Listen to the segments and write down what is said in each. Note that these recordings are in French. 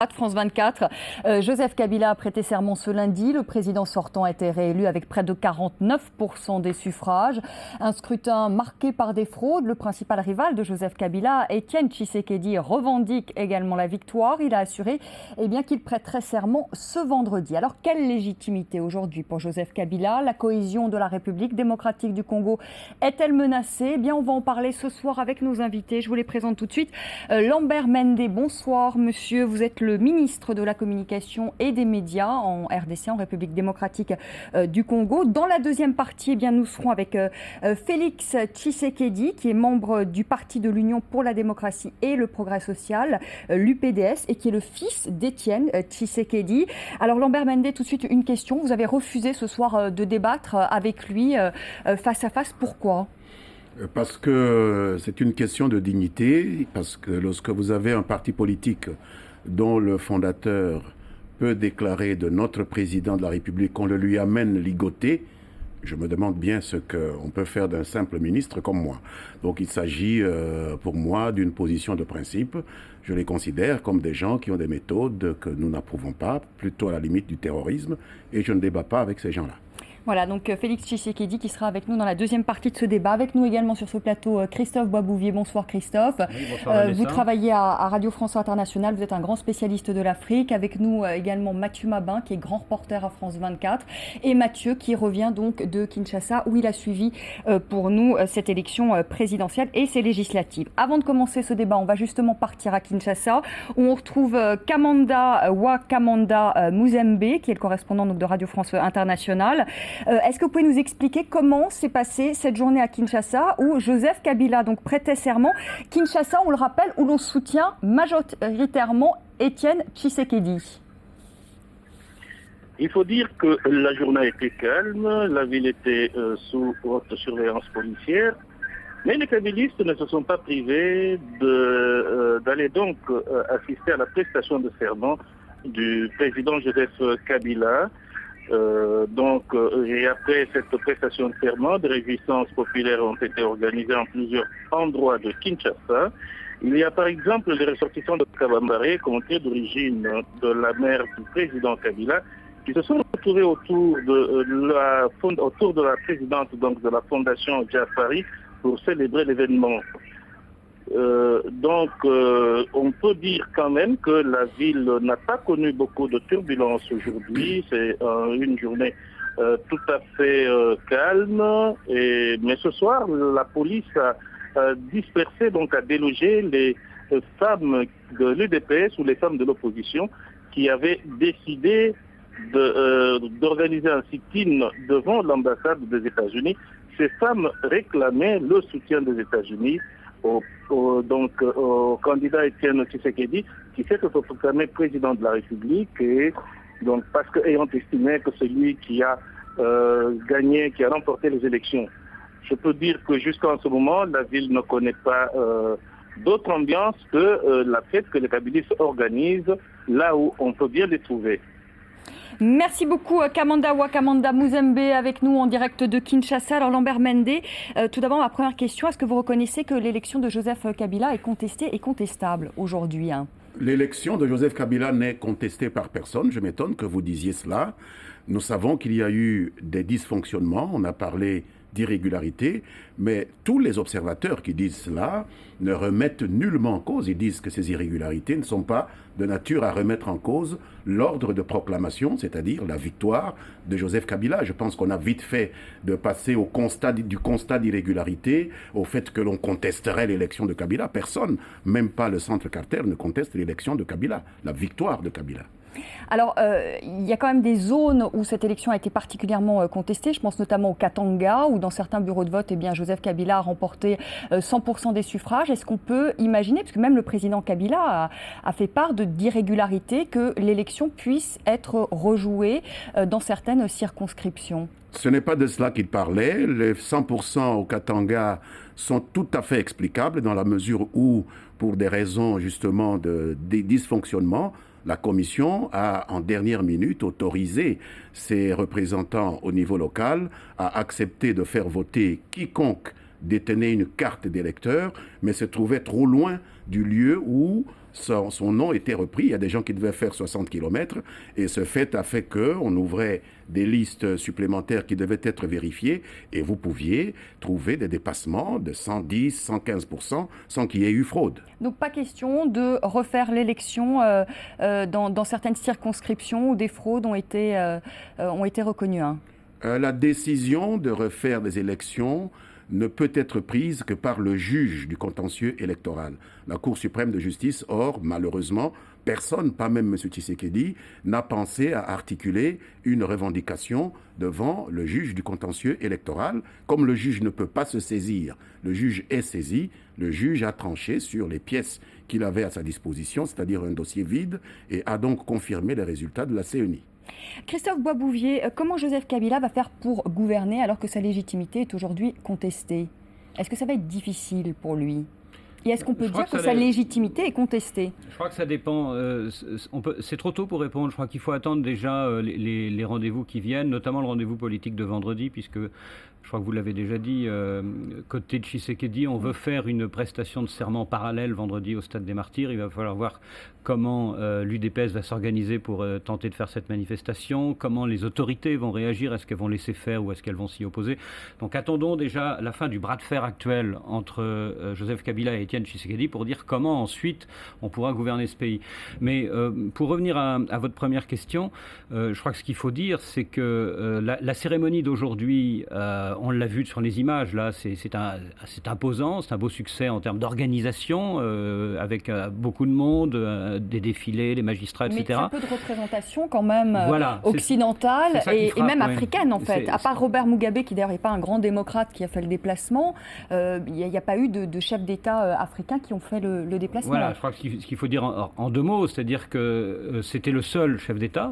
France 24, Joseph Kabila a prêté serment ce lundi. Le président sortant a été réélu avec près de 49% des suffrages. Un scrutin marqué par des fraudes. Le principal rival de Joseph Kabila, Étienne Tshisekedi, revendique également la victoire. Il a assuré qu'il prêterait serment ce vendredi. Alors, quelle légitimité aujourd'hui pour Joseph Kabila? La cohésion de la République démocratique du Congo est-elle menacée? On va en parler ce soir avec nos invités. Je vous les présente tout de suite. Lambert Mende, bonsoir monsieur. Vous êtes le ministre de la Communication et des Médias en RDC, en République démocratique du Congo. Dans la deuxième partie, nous serons avec Félix Tshisekedi, qui est membre du Parti de l'Union pour la démocratie et le progrès social, l'UPDS, et qui est le fils d'Étienne Tshisekedi. Alors Lambert Mende, tout de suite une question. Vous avez refusé ce soir de débattre avec lui face à face. Pourquoi ? Parce que c'est une question de dignité, parce que lorsque vous avez un parti politique dont le fondateur peut déclarer de notre président de la République qu'on le lui amène ligoté, je me demande bien ce qu'on peut faire d'un simple ministre comme moi. Donc il s'agit pour moi d'une position de principe. Je les considère comme des gens qui ont des méthodes que nous n'approuvons pas, plutôt à la limite du terrorisme, et je ne débat pas avec ces gens-là. Voilà, donc Félix Tshisekedi qui sera avec nous dans la deuxième partie de ce débat. Avec nous également sur ce plateau, Christophe Boisbouvier. Bonsoir Christophe. Oui, bonsoir, vous travaillez à Radio France Internationale, vous êtes un grand spécialiste de l'Afrique. Avec nous également Mathieu Mabin qui est grand reporter à France 24. Et Mathieu qui revient donc de Kinshasa où il a suivi pour nous cette élection présidentielle et ces législatives. Avant de commencer ce débat, on va justement partir à Kinshasa où on retrouve Kamanda Wakamanda Muzembe qui est le correspondant donc, de Radio France Internationale. Est-ce que vous pouvez nous expliquer comment s'est passée cette journée à Kinshasa où Joseph Kabila donc, prêtait serment? Kinshasa, on le rappelle, où l'on soutient majoritairement Étienne Tshisekedi. Il faut dire que la journée était calme, la ville était sous haute surveillance policière, mais les kabilistes ne se sont pas privés d'aller donc assister à la prestation de serment du président Joseph Kabila. Et après cette prestation de serment, des réjouissances populaires ont été organisées en plusieurs endroits de Kinshasa. Il y a par exemple des ressortissants de Kabambare, comté d'origine de la mère du président Kabila, qui se sont retrouvés autour de la présidente donc, de la fondation Jafari pour célébrer l'événement. On peut dire quand même que la ville n'a pas connu beaucoup de turbulences aujourd'hui. C'est une journée tout à fait calme. Mais ce soir, la police a dispersé, donc a délogé les femmes de l'UDPS ou les femmes de l'opposition qui avaient décidé d'organiser un sit-in devant l'ambassade des États-Unis. Ces femmes réclamaient le soutien des États-Unis au candidat Étienne Tshisekedi qui s'est autoproclamé président de la République et donc parce qu'ayant estimé que c'est lui qui a gagné, qui a remporté les élections. Je peux dire que jusqu'en ce moment, la ville ne connaît pas d'autre ambiance que la fête que les kabilistes organisent là où on peut bien les trouver. Merci beaucoup Kamanda Wakamanda Muzembe avec nous en direct de Kinshasa. Alors Lambert Mende, tout d'abord ma première question, est-ce que vous reconnaissez que l'élection de Joseph Kabila est contestée et contestable aujourd'hui? L'élection de Joseph Kabila n'est contestée par personne, je m'étonne que vous disiez cela. Nous savons qu'il y a eu des dysfonctionnements, on a parlé d'irrégularité, mais tous les observateurs qui disent cela ne remettent nullement en cause. Ils disent que ces irrégularités ne sont pas de nature à remettre en cause l'ordre de proclamation, c'est-à-dire la victoire de Joseph Kabila. Je pense qu'on a vite fait de passer du constat d'irrégularité au fait que l'on contesterait l'élection de Kabila. Personne, même pas le centre Carter, ne conteste l'élection de Kabila, la victoire de Kabila. Alors, il y a quand même des zones où cette élection a été particulièrement contestée. Je pense notamment au Katanga, où dans certains bureaux de vote, Joseph Kabila a remporté 100% des suffrages. Est-ce qu'on peut imaginer, parce que même le président Kabila a fait part d'irrégularités, que l'élection puisse être rejouée dans certaines circonscriptions? Ce n'est pas de cela qu'il parlait. Les 100% au Katanga sont tout à fait explicables dans la mesure où, pour des raisons justement de dysfonctionnement, la Commission a, en dernière minute, autorisé ses représentants au niveau local à accepter de faire voter quiconque détenait une carte d'électeur, mais se trouvait trop loin du lieu où son nom était repris. Il y a des gens qui devaient faire 60 km et ce fait a fait qu'on ouvrait des listes supplémentaires qui devaient être vérifiées et vous pouviez trouver des dépassements de 110, 115% sans qu'il y ait eu fraude. Donc pas question de refaire l'élection dans certaines circonscriptions où des fraudes ont été reconnues. Hein. La décision de refaire des élections ne peut être prise que par le juge du contentieux électoral, la Cour suprême de justice. Or, malheureusement, personne, pas même M. Tshisekedi, n'a pensé à articuler une revendication devant le juge du contentieux électoral. Comme le juge ne peut pas se saisir, le juge est saisi, le juge a tranché sur les pièces qu'il avait à sa disposition, c'est-à-dire un dossier vide, et a donc confirmé les résultats de la CENI. Christophe Boisbouvier, comment Joseph Kabila va faire pour gouverner alors que sa légitimité est aujourd'hui contestée? Est-ce que ça va être difficile pour lui? Et est-ce qu'on peut dire que sa légitimité est contestée? Je crois que ça dépend. C'est trop tôt pour répondre. Je crois qu'il faut attendre déjà les rendez-vous qui viennent, notamment le rendez-vous politique de vendredi, puisque je crois que vous l'avez déjà dit, côté de Tshisekedi, on veut faire une prestation de serment parallèle vendredi au Stade des Martyrs. Il va falloir voir comment l'UDPS va s'organiser pour tenter de faire cette manifestation, comment les autorités vont réagir, est-ce qu'elles vont laisser faire ou est-ce qu'elles vont s'y opposer. Donc attendons déjà la fin du bras de fer actuel entre Joseph Kabila et Étienne Tshisekedi pour dire comment ensuite on pourra gouverner ce pays. Mais pour revenir à votre première question, je crois que ce qu'il faut dire, c'est que la cérémonie d'aujourd'hui, on l'a vu sur les images, là, c'est imposant, c'est un beau succès en termes d'organisation, avec beaucoup de monde, des défilés, les magistrats, etc. Mais très peu de représentation quand même occidentale et même africaine en fait. À part Robert Mugabe, qui d'ailleurs n'est pas un grand démocrate qui a fait le déplacement, il n'y a pas eu de chefs d'État africains qui ont fait le déplacement. Voilà, je crois que ce qu'il faut dire en deux mots, c'est-à-dire que c'était le seul chef d'État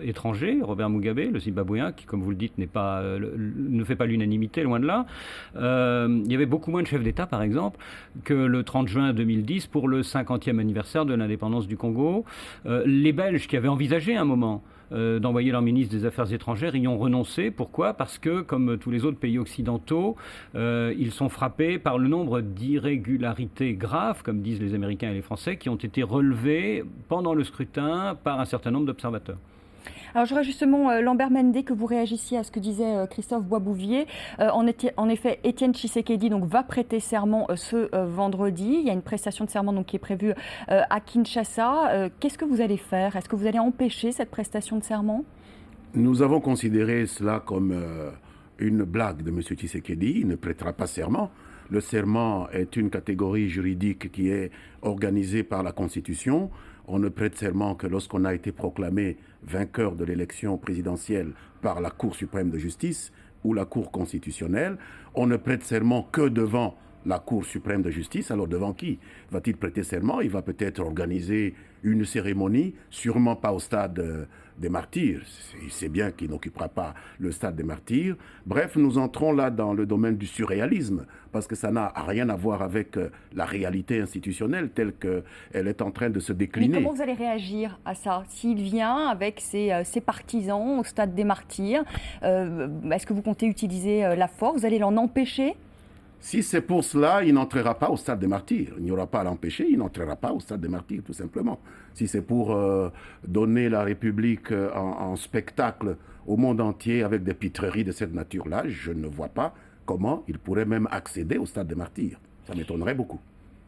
étranger, Robert Mugabe, le Zimbabwéen, qui, comme vous le dites, ne fait pas l'unanimité, loin de là. Il y avait beaucoup moins de chefs d'État, par exemple, que le 30 juin 2010 pour le 50e anniversaire de l'indépendance du Congo. Les Belges qui avaient envisagé un moment d'envoyer leur ministre des Affaires étrangères y ont renoncé. Pourquoi? Parce que, comme tous les autres pays occidentaux, ils sont frappés par le nombre d'irrégularités graves, comme disent les Américains et les Français, qui ont été relevées pendant le scrutin par un certain nombre d'observateurs. Alors j'aurais justement, Lambert Mende, que vous réagissiez à ce que disait Christophe Boisbouvier. En effet, Étienne Tshisekedi va prêter serment ce vendredi. Il y a une prestation de serment qui est prévue à Kinshasa. Qu'est-ce que vous allez faire? Est-ce que vous allez empêcher cette prestation de serment? Nous avons considéré cela comme une blague de M. Tshisekedi. Il ne prêtera pas serment. Le serment est une catégorie juridique qui est organisée par la Constitution. On ne prête serment que lorsqu'on a été proclamé vainqueur de l'élection présidentielle par la Cour suprême de justice ou la Cour constitutionnelle. On ne prête serment que devant la Cour suprême de justice. Alors devant qui va-t-il prêter serment? Il va peut-être organiser une cérémonie, sûrement pas au stade des Martyrs. Il sait bien qu'il n'occupera pas le stade des Martyrs. Bref, nous entrons là dans le domaine du surréalisme, parce que ça n'a rien à voir avec la réalité institutionnelle telle qu'elle est en train de se décliner. Mais comment vous allez réagir à ça? S'il vient avec ses partisans au stade des Martyrs, est-ce que vous comptez utiliser la force? Vous allez l'en empêcher? Si c'est pour cela, il n'entrera pas au stade des Martyrs. Il n'y aura pas à l'empêcher, il n'entrera pas au stade des Martyrs, tout simplement. Si c'est pour donner la République en spectacle au monde entier avec des pitreries de cette nature-là, je ne vois pas comment il pourrait même accéder au stade des Martyrs. Ça m'étonnerait beaucoup.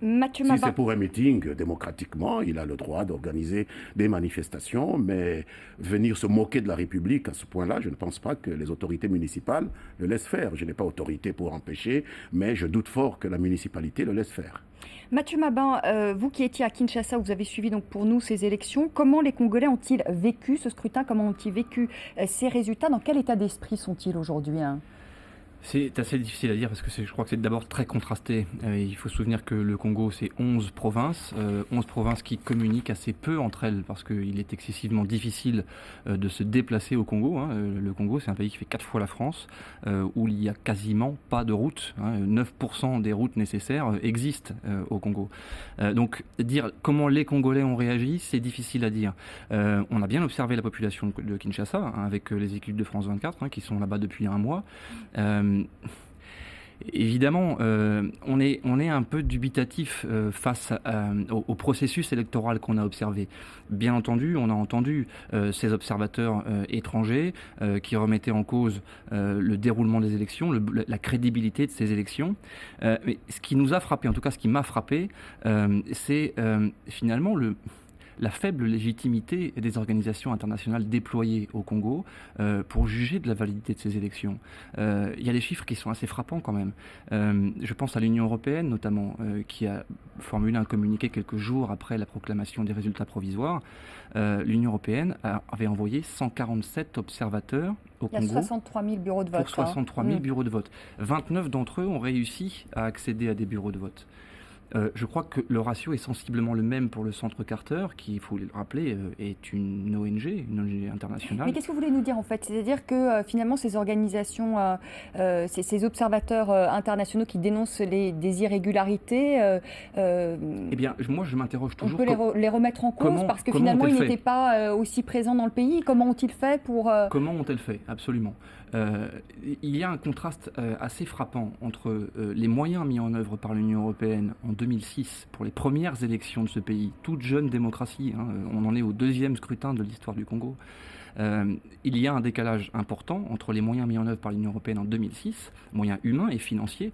Si c'est pour un meeting, démocratiquement, il a le droit d'organiser des manifestations, mais venir se moquer de la République à ce point-là, je ne pense pas que les autorités municipales le laissent faire. Je n'ai pas autorité pour empêcher, mais je doute fort que la municipalité le laisse faire. Mathieu Mabin, vous qui étiez à Kinshasa, vous avez suivi donc pour nous ces élections. Comment les Congolais ont-ils vécu ce scrutin? Comment ont-ils vécu ces résultats? Dans quel état d'esprit sont-ils aujourd'hui? C'est assez difficile à dire parce que je crois que c'est d'abord très contrasté. Il faut se souvenir que le Congo, c'est 11 provinces qui communiquent assez peu entre elles parce qu'il est excessivement difficile de se déplacer au Congo. Le Congo, c'est un pays qui fait 4 fois la France, où il n'y a quasiment pas de route. 9% des routes nécessaires existent au Congo. Donc, dire comment les Congolais ont réagi, c'est difficile à dire. On a bien observé la population de Kinshasa, avec les équipes de France 24, qui sont là-bas depuis un mois. Évidemment, on est un peu dubitatif face au processus électoral qu'on a observé. Bien entendu, on a entendu ces observateurs étrangers qui remettaient en cause le déroulement des élections, la crédibilité de ces élections. Mais ce qui nous a frappé, en tout cas ce qui m'a frappé, c'est finalement la faible légitimité des organisations internationales déployées au Congo pour juger de la validité de ces élections. Il y a des chiffres qui sont assez frappants quand même. Je pense à l'Union européenne notamment, qui a formulé un communiqué quelques jours après la proclamation des résultats provisoires. L'Union européenne avait envoyé 147 observateurs au Congo. Il y a 63 000 bureaux de vote. Pour 63 000 bureaux de vote. 29 d'entre eux ont réussi à accéder à des bureaux de vote. Je crois que le ratio est sensiblement le même pour le Centre Carter, qui, il faut le rappeler, est une ONG internationale. Mais qu'est-ce que vous voulez nous dire en fait? C'est-à-dire que finalement ces organisations, ces observateurs internationaux qui dénoncent des irrégularités... eh bien, moi je m'interroge toujours... On peut les remettre en cause parce que finalement ils n'étaient pas aussi présents dans le pays. Comment ont-ils fait pour... Comment ont-elles fait? Absolument. Il y a un contraste assez frappant entre les moyens mis en œuvre par l'Union européenne en 2006 pour les premières élections de ce pays, toute jeune démocratie, on en est au 2e scrutin de l'histoire du Congo. Il y a un décalage important entre les moyens mis en œuvre par l'Union européenne en 2006, moyens humains et financiers,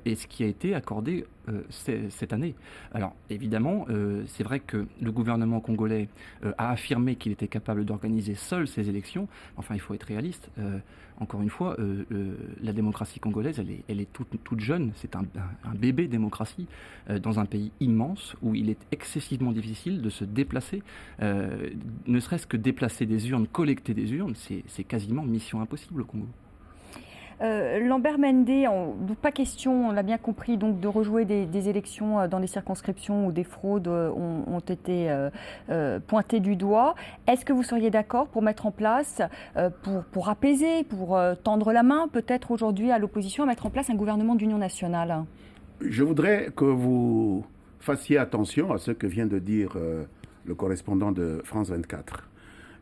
et ce qui a été accordé cette année. Alors évidemment, c'est vrai que le gouvernement congolais a affirmé qu'il était capable d'organiser seul ces élections. Enfin, il faut être réaliste. Encore une fois, la démocratie congolaise, elle est toute jeune. C'est un bébé démocratie dans un pays immense où il est excessivement difficile de se déplacer. Ne serait-ce que déplacer des urnes, collecter des urnes, c'est quasiment mission impossible au Congo. Lambert Mende, pas question, on l'a bien compris, donc de rejouer des élections dans les circonscriptions où des fraudes ont été pointées du doigt. Est-ce que vous seriez d'accord pour mettre en place, pour apaiser, pour tendre la main peut-être aujourd'hui à l'opposition, à mettre en place un gouvernement d'union nationale? Je voudrais que vous fassiez attention à ce que vient de dire le correspondant de France 24.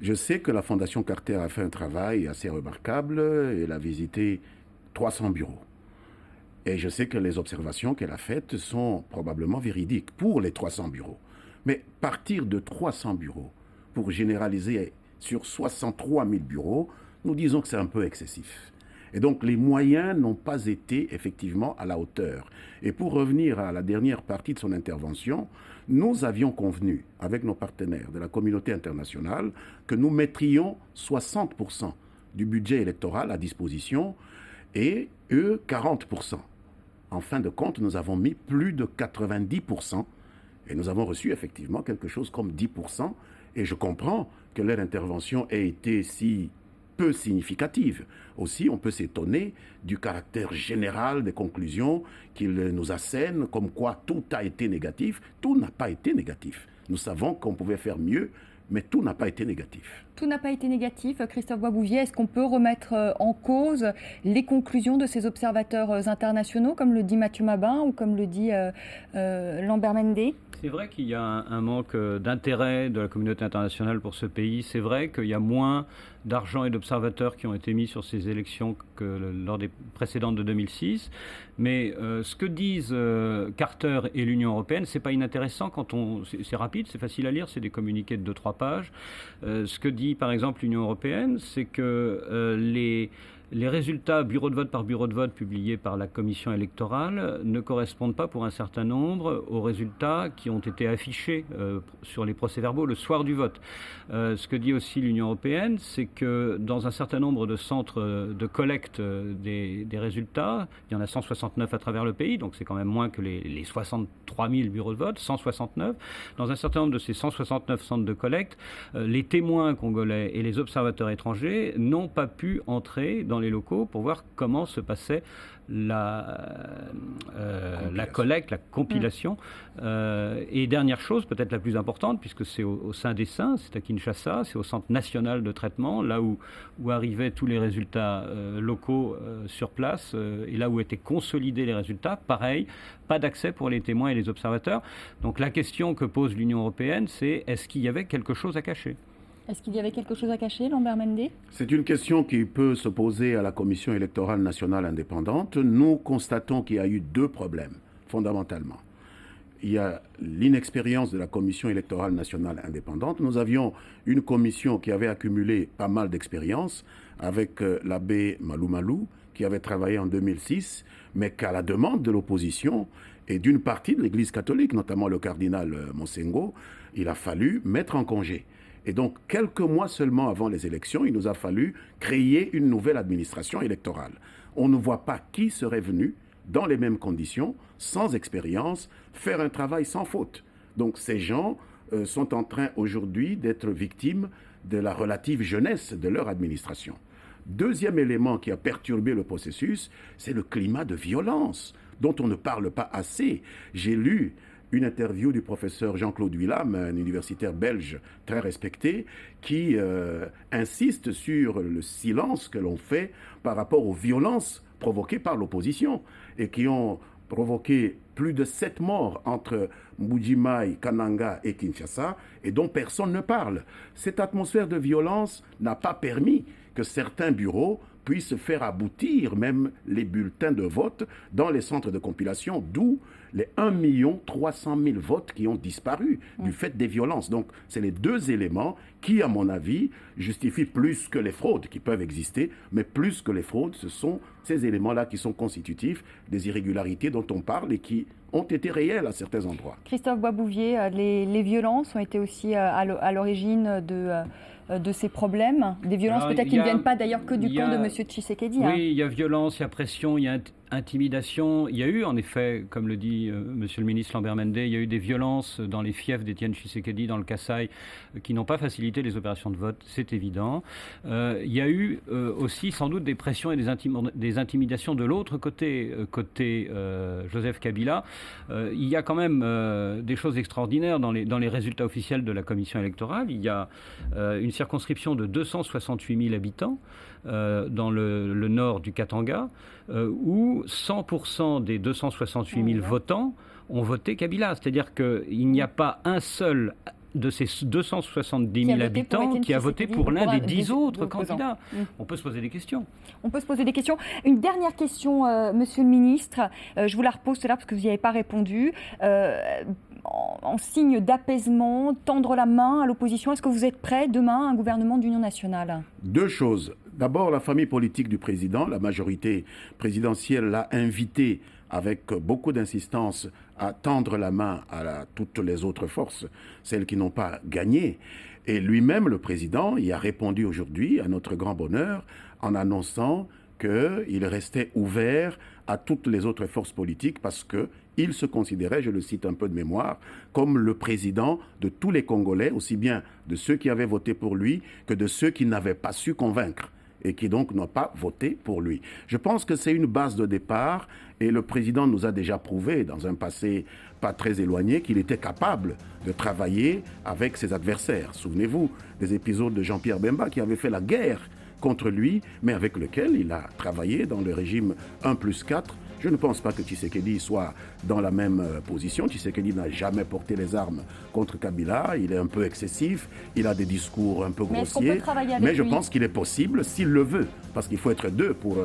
Je sais que la Fondation Carter a fait un travail assez remarquable. Elle a visité 300 bureaux. Et je sais que les observations qu'elle a faites sont probablement véridiques pour les 300 bureaux. Mais partir de 300 bureaux pour généraliser sur 63 000 bureaux, nous disons que c'est un peu excessif. Et donc les moyens n'ont pas été effectivement à la hauteur. Et pour revenir à la dernière partie de son intervention, nous avions convenu avec nos partenaires de la communauté internationale que nous mettrions 60% du budget électoral à disposition et eux 40%. En fin de compte, nous avons mis plus de 90% et nous avons reçu effectivement quelque chose comme 10%. Et je comprends que leur intervention ait été si peu significative. Aussi, on peut s'étonner du caractère général des conclusions qu'ils nous assènent, comme quoi tout a été négatif. Tout n'a pas été négatif. Nous savons qu'on pouvait faire mieux, mais tout n'a pas été négatif. Tout n'a pas été négatif. Christophe Boisbouvier, est-ce qu'on peut remettre en cause les conclusions de ces observateurs internationaux, comme le dit Mathieu Mabin ou comme le dit Lambert Mende? C'est vrai qu'il y a un manque d'intérêt de la communauté internationale pour ce pays. C'est vrai qu'il y a moins d'argent et d'observateurs qui ont été mis sur ces élections que lors des précédentes de 2006. Mais ce que disent Carter et l'Union européenne, c'est pas inintéressant quand c'est rapide, c'est facile à lire, c'est des communiqués de 2-3 pages. Ce que dit par exemple l'Union européenne, c'est que les résultats bureau de vote par bureau de vote publiés par la commission électorale ne correspondent pas pour un certain nombre aux résultats qui ont été affichés sur les procès-verbaux le soir du vote. Ce que dit aussi l'Union européenne, c'est que dans un certain nombre de centres de collecte des résultats, il y en a 169 à travers le pays, donc c'est quand même moins que les 63 000 bureaux de vote, 169. Dans un certain nombre de ces 169 centres de collecte, les témoins congolais et les observateurs étrangers n'ont pas pu entrer dans les locaux pour voir comment se passait la collecte, la compilation. Et dernière chose, peut-être la plus importante, puisque c'est au sein des saints, c'est à Kinshasa, c'est au Centre national de traitement, là où arrivaient tous les résultats locaux sur place, et là où étaient consolidés les résultats. Pareil, pas d'accès pour les témoins et les observateurs. Donc la question que pose l'Union européenne, c'est est-ce qu'il y avait quelque chose à cacher ? Est-ce qu'il y avait quelque chose à cacher, Lambert Mende? C'est une question qui peut se poser à la Commission électorale nationale indépendante. Nous constatons qu'il y a eu deux problèmes, fondamentalement. Il y a l'inexpérience de la Commission électorale nationale indépendante. Nous avions une commission qui avait accumulé pas mal d'expérience avec l'abbé Malou Malou, qui avait travaillé en 2006, mais qu'à la demande de l'opposition et d'une partie de l'Église catholique, notamment le cardinal Monsengo, il a fallu mettre en congé. Et donc, quelques mois seulement avant les élections, il nous a fallu créer une nouvelle administration électorale. On ne voit pas qui serait venu, dans les mêmes conditions, sans expérience, faire un travail sans faute. Donc, ces gens sont en train aujourd'hui d'être victimes de la relative jeunesse de leur administration. Deuxième élément qui a perturbé le processus, c'est le climat de violence dont on ne parle pas assez. J'ai lu une interview du professeur Jean-Claude Willam, un universitaire belge très respecté, qui insiste sur le silence que l'on fait par rapport aux violences provoquées par l'opposition et qui ont provoqué plus de 7 morts entre Mbuji-Mayi, Kananga et Kinshasa et dont personne ne parle. Cette atmosphère de violence n'a pas permis que certains bureaux puissent faire aboutir même les bulletins de vote dans les centres de compilation, d'où les 1 300 000 votes qui ont disparu du fait des violences. Donc, c'est les deux éléments qui, à mon avis, justifient plus que les fraudes qui peuvent exister, mais plus que les fraudes, ce sont ces éléments-là qui sont constitutifs des irrégularités dont on parle et qui ont été réelles à certains endroits. Christophe Boisbouvier, les violences ont été aussi à l'origine de ces problèmes, des violences peut-être qui ne viennent pas d'ailleurs que du camp de M. Tshisekedi. Oui, il y a violence, il y a pression, il y a intimidation. Il y a eu en effet, comme le dit Monsieur le ministre Lambert Mende, il y a eu des violences dans les fiefs d'Étienne Tshisekedi, dans le Kasaï, qui n'ont pas facilité les opérations de vote, c'est évident. Il y a eu aussi sans doute des pressions et des intimidations de l'autre côté, Joseph Kabila. Il y a quand même des choses extraordinaires dans les résultats officiels de la commission électorale. Il y a une circonscription de 268 000 habitants dans le nord du Katanga, où 100% des 268 000 votants ont voté Kabila. C'est-à-dire qu'il n'y a pas un seul de ces 270 000 habitants qui a voté pour l'un des 10 autres candidats. On peut se poser des questions. On peut se poser des questions. Une dernière question, Monsieur le ministre. Je vous la repose là parce que vous n'y avez pas répondu. En signe d'apaisement, tendre la main à l'opposition, est-ce que vous êtes prêt demain à un gouvernement d'union nationale? Deux choses. D'abord, la famille politique du président, la majorité présidentielle l'a invité avec beaucoup d'insistance à tendre la main à toutes les autres forces, celles qui n'ont pas gagné. Et lui-même, le président, y a répondu aujourd'hui, à notre grand bonheur, en annonçant qu'il restait ouvert à toutes les autres forces politiques parce qu'il se considérait, je le cite un peu de mémoire, comme le président de tous les Congolais, aussi bien de ceux qui avaient voté pour lui que de ceux qui n'avaient pas su convaincre et qui donc n'ont pas voté pour lui. Je pense que c'est une base de départ et le président nous a déjà prouvé dans un passé pas très éloigné qu'il était capable de travailler avec ses adversaires. Souvenez-vous des épisodes de Jean-Pierre Bemba qui avait fait la guerre contre lui, mais avec lequel il a travaillé dans le régime 1+4. Je ne pense pas que Tshisekedi soit dans la même position. Tshisekedi n'a jamais porté les armes contre Kabila. Il est un peu excessif. Il a des discours un peu grossiers. Mais je pense qu'il est possible, s'il le veut, parce qu'il faut être deux pour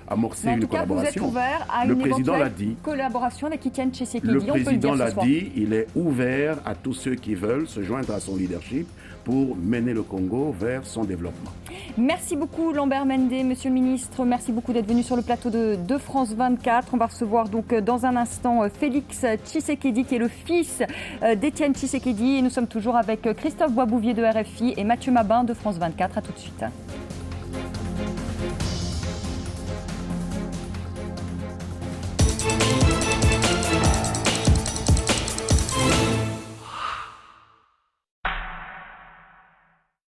amorcer une collaboration. Vous êtes ouvert à une éventuelle collaboration avec Étienne Tshisekedi. Le président l'a dit, il est ouvert à tous ceux qui veulent se joindre à son leadership pour mener le Congo vers son développement. Merci beaucoup Lambert Mende, Monsieur le ministre. Merci beaucoup d'être venu sur le plateau de France 24. On va recevoir donc dans un instant Félix Tshisekedi qui est le fils d'Étienne Tshisekedi. Et nous sommes toujours avec Christophe Boisbouvier de RFI et Mathieu Mabin de France 24. À tout de suite.